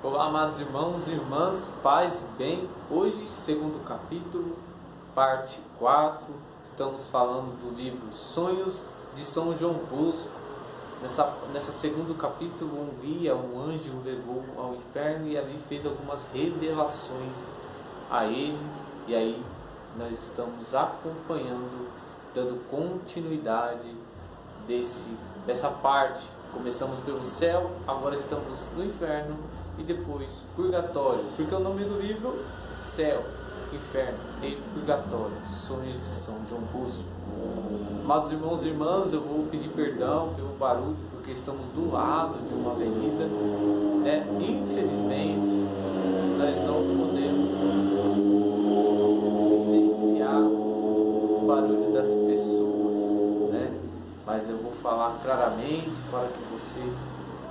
Olá, amados irmãos e irmãs, paz e bem. Hoje, segundo capítulo, parte 4, estamos falando do livro Sonhos de São João Bosco. Nessa segundo capítulo, um anjo o levou ao inferno e ali fez algumas revelações a ele. E aí nós estamos acompanhando, dando continuidade dessa parte. Começamos pelo céu, agora estamos no inferno e depois purgatório, porque o nome do livro é Céu, Inferno e Purgatório, Sonhos de São João Bosco. Amados irmãos e irmãs, eu vou pedir perdão pelo barulho, porque estamos do lado de uma avenida. Infelizmente, nós não podemos silenciar o barulho das pessoas, né? Mas eu vou falar claramente para que você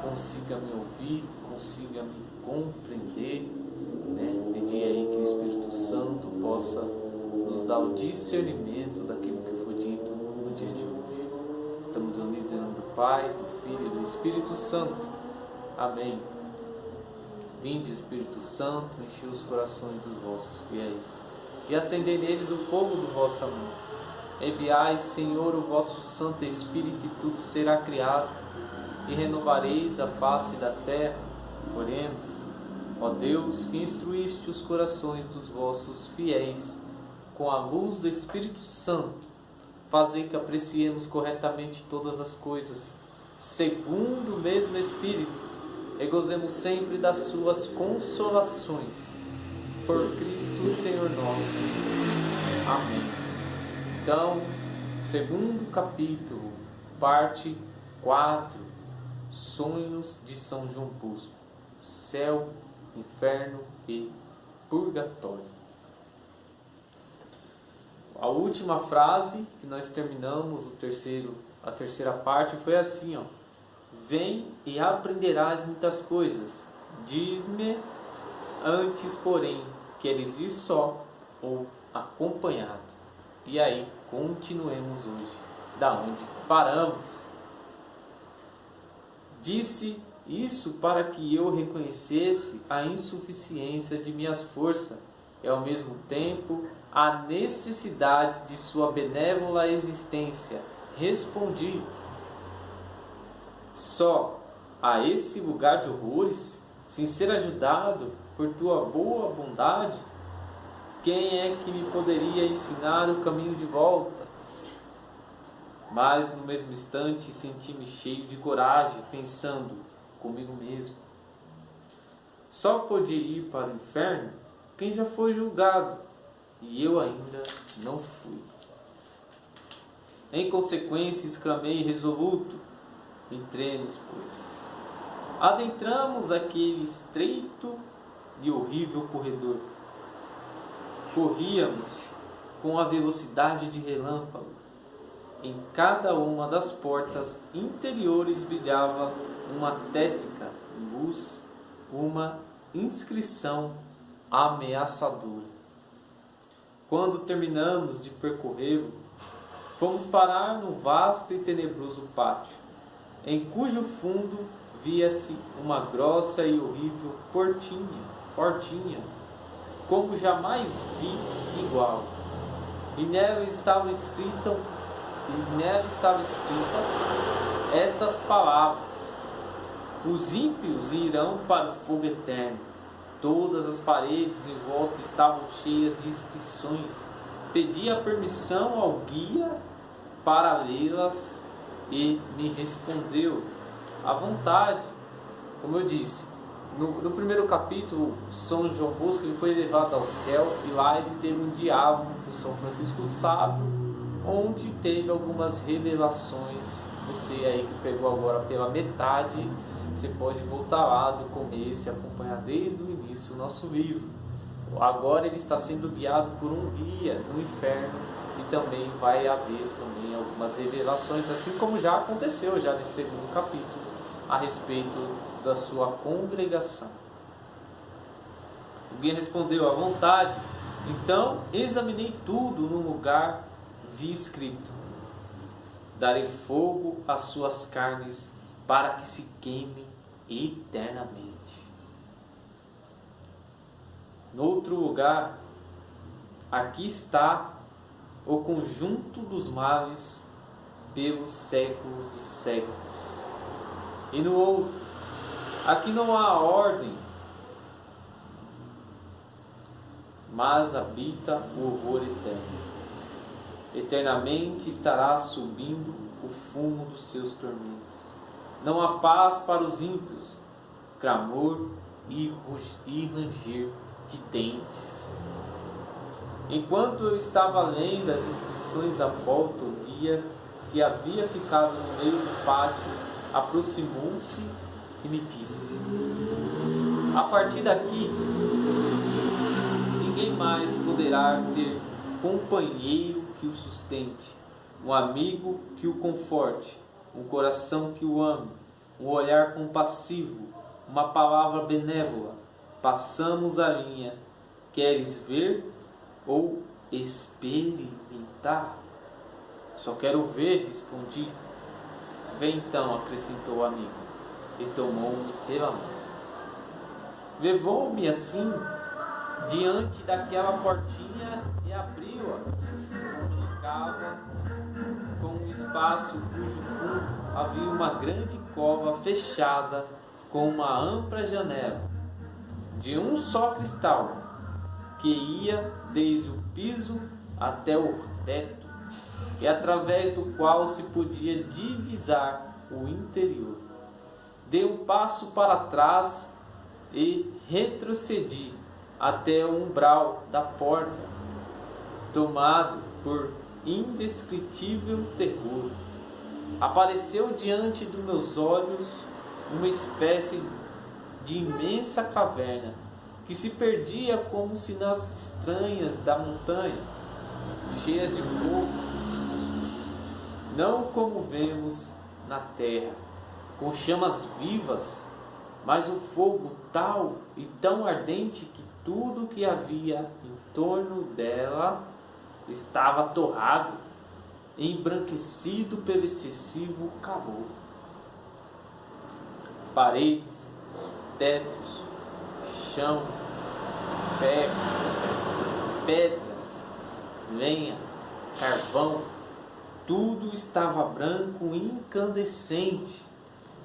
consiga me ouvir, consiga me compreender, né? Pedir aí que o Espírito Santo possa nos dar o discernimento daquilo que foi dito no dia de hoje. Estamos unidos em nome do Pai, do Filho e do Espírito Santo. Amém. Vinde, Espírito Santo, enche os corações dos vossos fiéis e acendei neles o fogo do vosso amor. Enviai, Senhor, o vosso Santo Espírito e tudo será criado, e renovareis a face da terra. Oremos. Ó Deus, que instruíste os corações dos vossos fiéis com a luz do Espírito Santo, fazei que apreciemos corretamente todas as coisas, segundo o mesmo Espírito, e gozemos sempre das suas consolações. Por Cristo Senhor nosso. Amém. Então, segundo capítulo, parte 4, Sonhos de São João Bosco, Céu, Inferno e Purgatório. A última frase que nós terminamos a terceira parte foi assim, ó: vem e aprenderás muitas coisas, diz-me antes, porém, queres ir só ou acompanhado? E aí, continuemos hoje, da onde paramos. Disse isso para que eu reconhecesse a insuficiência de minhas forças e, ao mesmo tempo, a necessidade de sua benévola existência. Respondi: só a esse lugar de horrores, sem ser ajudado por tua boa bondade? Quem é que me poderia ensinar o caminho de volta? Mas no mesmo instante senti-me cheio de coragem, pensando comigo mesmo: só pôde ir para o inferno quem já foi julgado, e eu ainda não fui. Em consequência, exclamei resoluto: entremos, pois. Adentramos aquele estreito e horrível corredor. Corríamos com a velocidade de relâmpago. Em cada uma das portas interiores brilhava uma tétrica luz, uma inscrição ameaçadora. Quando terminamos de percorrê-lo, fomos parar no vasto e tenebroso pátio, em cujo fundo via-se uma grossa e horrível portinha, como jamais vi igual. E nela estava escrita estas palavras: os ímpios irão para o fogo eterno. Todas as paredes em volta estavam cheias de inscrições. Pedi a permissão ao guia para lê-las e me respondeu: à vontade. Como eu disse, no primeiro capítulo, São João Bosco ele foi levado ao céu e lá ele teve um diálogo com São Francisco Sábio, onde teve algumas revelações. Você aí que pegou agora pela metade, você pode voltar lá do começo e acompanhar desde o início o nosso livro. Agora ele está sendo guiado por um guia no inferno e também vai haver também algumas revelações, assim como já aconteceu já nesse segundo capítulo, a respeito da sua congregação. O guia respondeu: à vontade. Então examinei tudo no lugar, vi escrito: darei fogo às suas carnes para que se queimem eternamente. Noutro lugar, aqui está o conjunto dos males pelos séculos dos séculos. E no outro, aqui não há ordem, mas habita o horror eterno. Eternamente estará subindo o fumo dos seus tormentos. Não há paz para os ímpios, clamor e ranger de dentes. Enquanto eu estava lendo as inscrições à volta, o guia que havia ficado no meio do pátio aproximou-se e me disse: a partir daqui, ninguém mais poderá ter companheiro que o sustente, um amigo que o conforte, um coração que o ame, um olhar compassivo, uma palavra benévola. Passamos a linha. Queres ver ou experimentar? Só quero ver, respondi. Vem então, acrescentou o amigo, e tomou-me pela mão. Levou-me assim diante daquela portinha e abriu-a. Comunicava com um espaço cujo fundo havia uma grande cova fechada com uma ampla janela de um só cristal que ia desde o piso até o teto e através do qual se podia divisar o interior. Dei um passo para trás e retrocedi até o umbral da porta, tomado por indescritível terror. Apareceu diante dos meus olhos uma espécie de imensa caverna que se perdia como se nas estranhas da montanha, cheias de fogo, não como vemos na terra, com chamas vivas, mas o fogo tal e tão ardente que tudo que havia em torno dela estava torrado, embranquecido pelo excessivo calor. Paredes, tetos, chão, ferro, pedras, lenha, carvão, tudo estava branco e incandescente.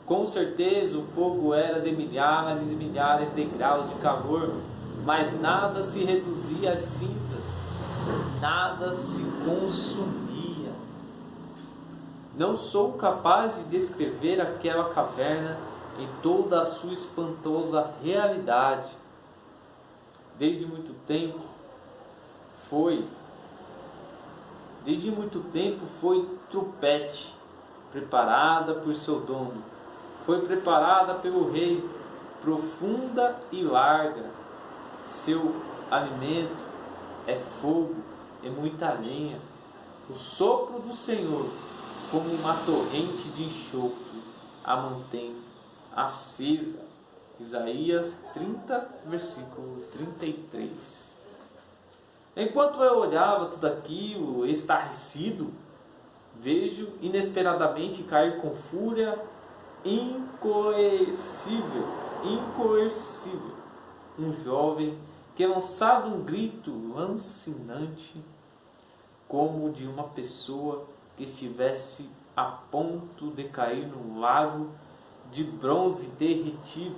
Com certeza o fogo era de milhares e milhares de graus de calor, mas nada se reduzia às cinzas, nada se consumia. Não sou capaz de descrever aquela caverna em toda a sua espantosa realidade. Desde muito tempo foi trupete, preparada por seu dono. Foi preparada pelo rei, profunda e larga. Seu alimento é fogo e muita lenha. O sopro do Senhor, como uma torrente de enxofre, a mantém acesa. Isaías 30, versículo 33. Enquanto eu olhava tudo aquilo estarrecido, vejo inesperadamente cair com fúria incoercível, um jovem que, lançado um grito lancinante, como de uma pessoa que estivesse a ponto de cair num lago de bronze derretido,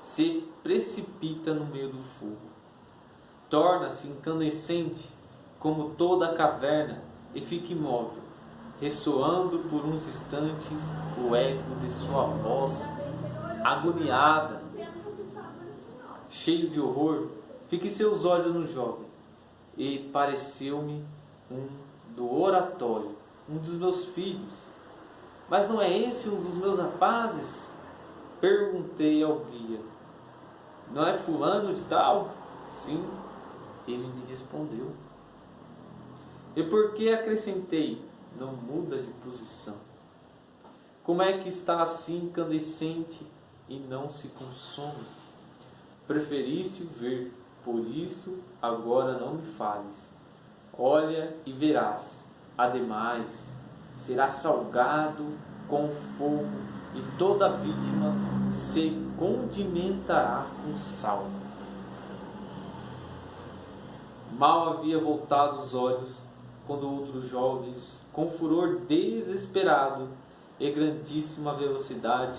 se precipita no meio do fogo. Torna-se incandescente como toda a caverna e fica imóvel, ressoando por uns instantes o eco de sua voz agoniada. Cheio de horror, fixei seus olhos no jovem e pareceu-me um do oratório, um dos meus filhos. Mas não é esse um dos meus rapazes? Perguntei ao guia. Não é fulano de tal? Sim, ele me respondeu. E por que acrescentei? Não muda de posição. Como é que está assim incandescente e não se consome? Preferiste ver, por isso agora não me fales. Olha e verás. Ademais, será salgado com fogo e toda vítima se condimentará com sal. Mal havia voltado os olhos, quando outros jovens, com furor desesperado e grandíssima velocidade,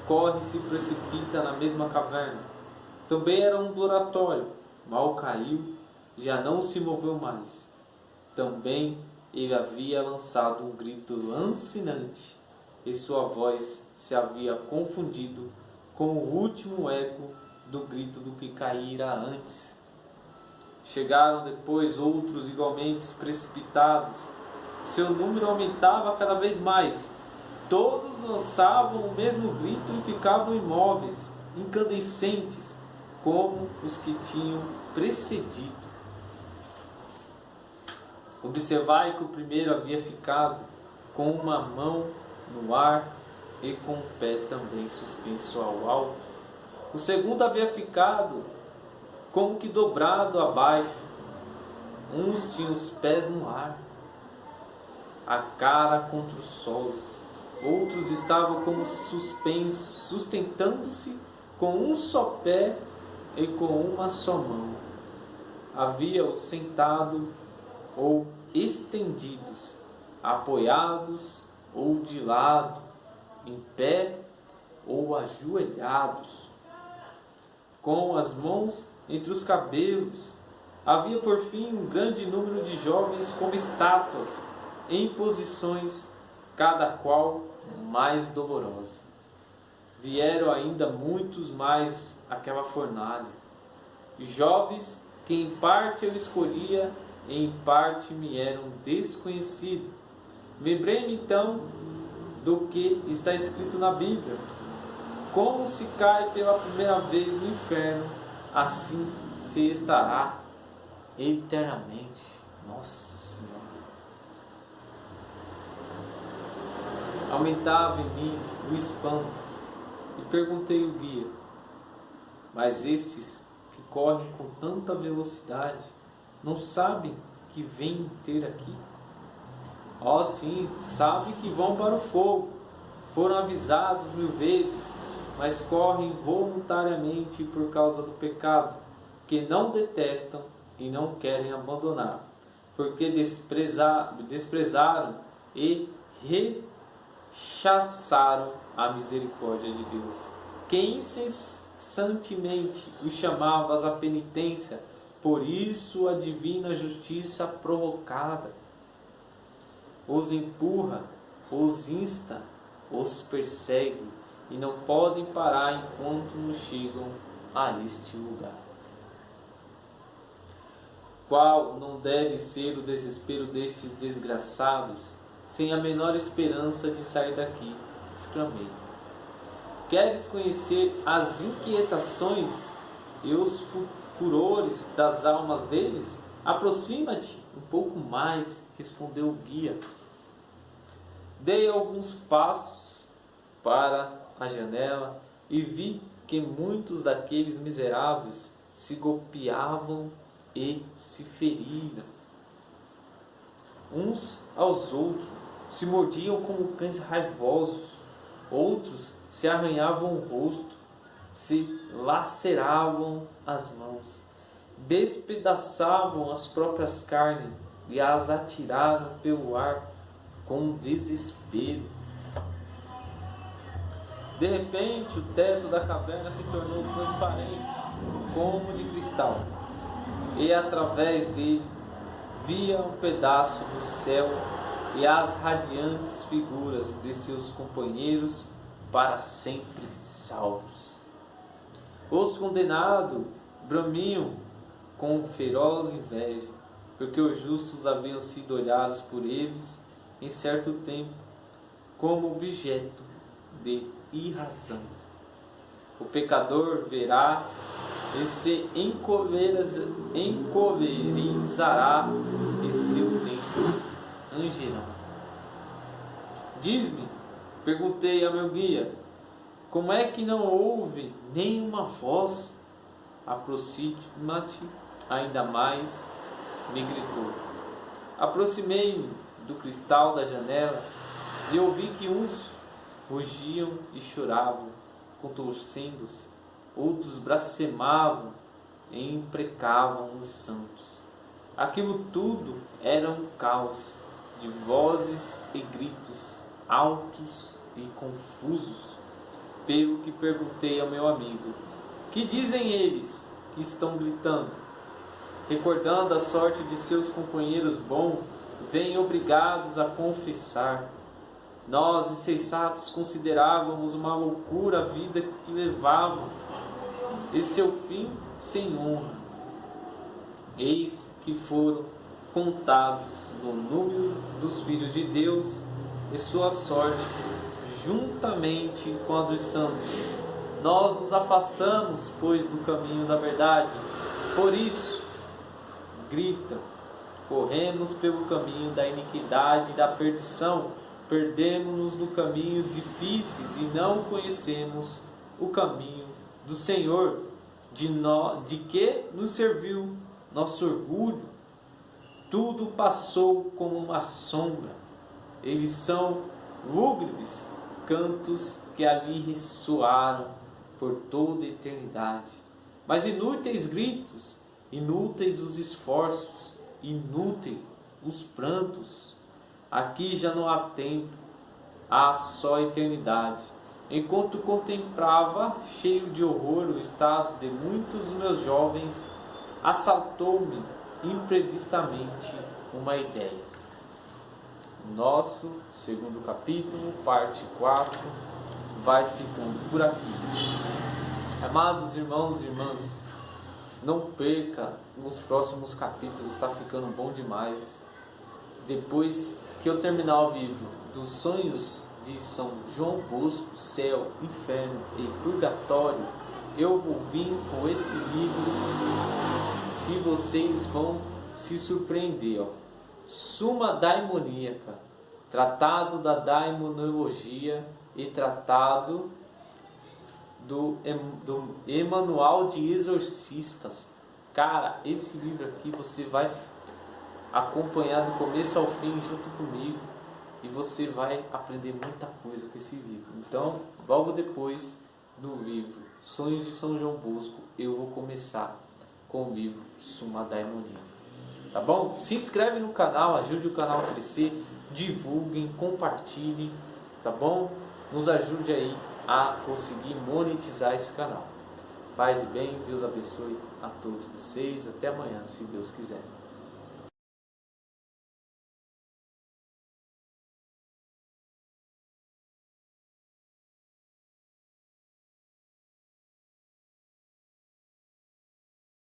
corre e se precipita na mesma caverna. Também era um oratório. Mal caiu, já não se moveu mais. Também ele havia lançado um grito lancinante, e sua voz se havia confundido com o último eco do grito do que caíra antes. Chegaram depois outros igualmente precipitados. Seu número aumentava cada vez mais. Todos lançavam o mesmo grito e ficavam imóveis, incandescentes, como os que tinham precedido. Observai que o primeiro havia ficado com uma mão no ar e com o pé também suspenso ao alto. O segundo havia ficado como que dobrado abaixo. Uns tinham os pés no ar, a cara contra o solo. Outros estavam como suspensos, sustentando-se com um só pé e com uma só mão. Havia-os sentado ou estendidos, apoiados ou de lado, em pé ou ajoelhados, com as mãos entre os cabelos. Havia por fim um grande número de jovens como estátuas, em posições cada qual mais dolorosa. Vieram ainda muitos mais àquela fornalha, jovens que em parte eu escolhia e em parte me eram desconhecidos. Lembrei-me então do que está escrito na Bíblia: como se cai pela primeira vez no inferno, assim se estará eternamente. Nossa Senhora! Aumentava em mim o espanto e perguntei ao guia: mas estes que correm com tanta velocidade não sabem que vêm ter aqui? Oh sim, sabem que vão para o fogo. Foram avisados 1000 vezes, mas correm voluntariamente por causa do pecado, que não detestam e não querem abandonar, porque desprezaram e rechaçaram a misericórdia de Deus, que incessantemente os chamava à penitência. Por isso a divina justiça provocada os empurra, os insta, os persegue, e não podem parar enquanto não chegam a este lugar. Qual não deve ser o desespero destes desgraçados, sem a menor esperança de sair daqui? Exclamei. Queres conhecer as inquietações e os furores das almas deles? Aproxima-te um pouco mais, respondeu o guia. Dei alguns passos para a janela e vi que muitos daqueles miseráveis se golpeavam e se feriram. Uns aos outros se mordiam como cães raivosos, outros se arranhavam o rosto, se laceravam as mãos, despedaçavam as próprias carnes e as atiraram pelo ar com desespero. De repente, o teto da caverna se tornou transparente, como de cristal, e através dele via um pedaço do céu e as radiantes figuras de seus companheiros para sempre salvos. Os condenados bramiam com feroz inveja, porque os justos haviam sido olhados por eles em certo tempo como objeto de irrazão. O pecador verá e se encolerizará e seus dentes rangerão. Diz-me, perguntei a meu guia, como é que não houve nenhuma voz? Aproxima-te ainda mais, me gritou. Aproximei-me do cristal da janela e ouvi que uns rugiam e choravam, contorcendo-se, outros blasfemavam e imprecavam os santos. Aquilo tudo era um caos de vozes e gritos altos e confusos. Pelo que perguntei ao meu amigo: que dizem eles que estão gritando? Recordando a sorte de seus companheiros bons, vêm obrigados a confessar: nós, insensatos, considerávamos uma loucura a vida que levavam, e seu fim sem honra. Eis que foram contados no número dos filhos de Deus, e sua sorte juntamente com a dos santos. Nós nos afastamos, pois, do caminho da verdade. Por isso, gritam: corremos pelo caminho da iniquidade e da perdição. Perdemos-nos no caminhos difíceis e não conhecemos o caminho do Senhor. De que nos serviu nosso orgulho? Tudo passou como uma sombra. Eles são lúgubres cantos que ali ressoaram por toda a eternidade. Mas inúteis gritos, inúteis os esforços, inúteis os prantos. Aqui já não há tempo, há só eternidade. Enquanto contemplava, cheio de horror, o estado de muitos dos meus jovens, assaltou-me imprevistamente uma ideia. Nosso segundo capítulo, parte 4, vai ficando por aqui. Amados irmãos e irmãs, não perca nos próximos capítulos, está ficando bom demais. Depois que eu terminar o livro dos sonhos de São João Bosco, Céu, Inferno e Purgatório, eu vou vir com esse livro que vocês vão se surpreender, ó. Suma Daimoníaca, Tratado da Daimonologia e Tratado do Emanual de Exorcistas. Cara, esse livro aqui você vai acompanhar do começo ao fim junto comigo e você vai aprender muita coisa com esse livro. Então, logo depois do livro Sonhos de São João Bosco, eu vou começar com o livro Suma Daimoníaca. Tá bom? Se inscreve no canal, ajude o canal a crescer, divulguem, compartilhem, tá bom? Nos ajude aí a conseguir monetizar esse canal. Paz e bem, Deus abençoe a todos vocês. Até amanhã, se Deus quiser.